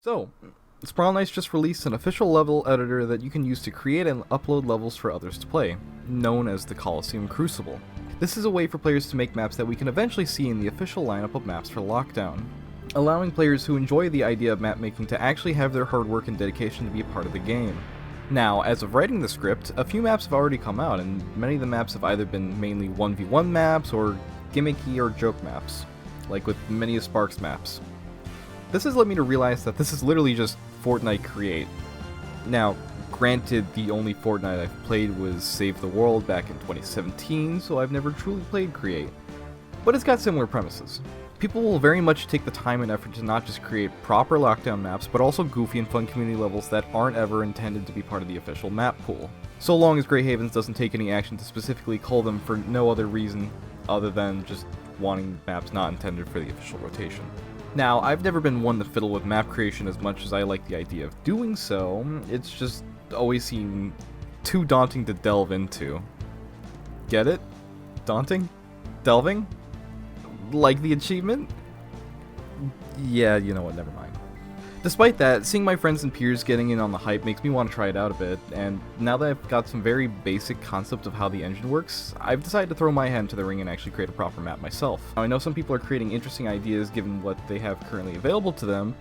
So, Sprawl Knights just released an official level editor that you can use to create and upload levels for others to play, known as the Coliseum Crucible. This is a way for players to make maps that we can eventually see in the official lineup of maps for Lockdown, allowing players who enjoy the idea of map making to actually have their hard work and dedication to be a part of the game. Now, as of writing the script, a few maps have already come out, and many of the maps have either been mainly 1v1 maps or gimmicky or joke maps, like with many of Spark's maps. This has led me to realize that this is literally just Fortnite Create. Now, granted, the only Fortnite I've played was Save the World back in 2017, so I've never truly played Create. But it's got similar premises. People will very much take the time and effort to not just create proper Lockdown maps, but also goofy and fun community levels that aren't ever intended to be part of the official map pool. So long as Grey Havens doesn't take any action to specifically cull them for no other reason other than just wanting maps not intended for the official rotation. Now, I've never been one to fiddle with map creation as much as I like the idea of doing so. It's just always seemed too daunting to delve into. Get it? Daunting? Delving? Like the achievement? Yeah, you know what, never mind. Despite that, seeing my friends and peers getting in on the hype makes me want to try it out a bit, and now that I've got some very basic concept of how the engine works, I've decided to throw my hand to the ring and actually create a proper map myself. Now, I know some people are creating interesting ideas given what they have currently available to them,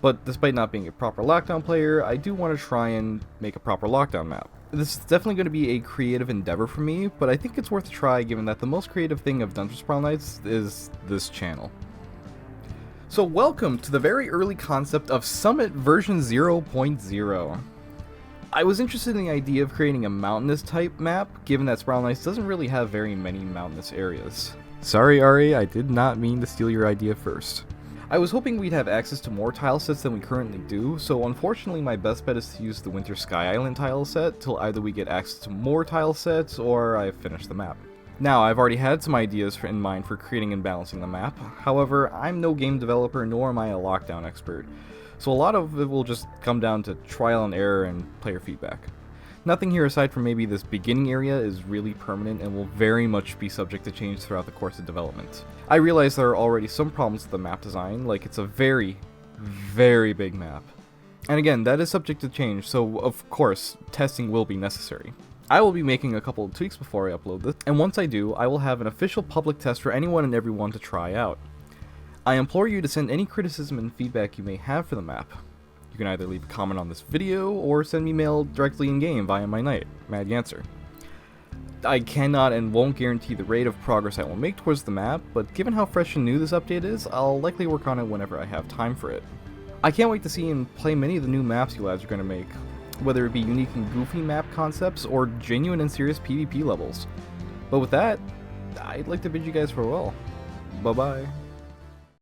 but despite not being a proper Lockdown player, I do want to try and make a proper Lockdown map. This is definitely going to be a creative endeavor for me, but I think it's worth a try given that the most creative thing I've done for Sprawl Knights is this channel. So welcome to the very early concept of Summit version 0.0. I was interested in the idea of creating a mountainous type map, given that Sprawl Knights doesn't really have very many mountainous areas. Sorry Ari, I did not mean to steal your idea first. I was hoping we'd have access to more tile sets than we currently do, so unfortunately my best bet is to use the Winter Sky Island tile set till either we get access to more tile sets or I've finished the map. Now, I've already had some ideas in mind for creating and balancing the map, however, I'm no game developer nor am I a Lockdown expert, so a lot of it will just come down to trial and error and player feedback. Nothing here aside from maybe this beginning area is really permanent and will very much be subject to change throughout the course of development. I realize there are already some problems with the map design, like it's a very, very big map. And again, that is subject to change, so of course, testing will be necessary. I will be making a couple of tweaks before I upload this, and once I do, I will have an official public test for anyone and everyone to try out. I implore you to send any criticism and feedback you may have for the map. You can either leave a comment on this video, or send me mail directly in-game via my knight, madganser. I cannot and won't guarantee the rate of progress I will make towards the map, but given how fresh and new this update is, I'll likely work on it whenever I have time for it. I can't wait to see and play many of the new maps you lads are going to make, whether it be unique and goofy map concepts or genuine and serious PvP levels. But with that, I'd like to bid you guys farewell. Bye bye.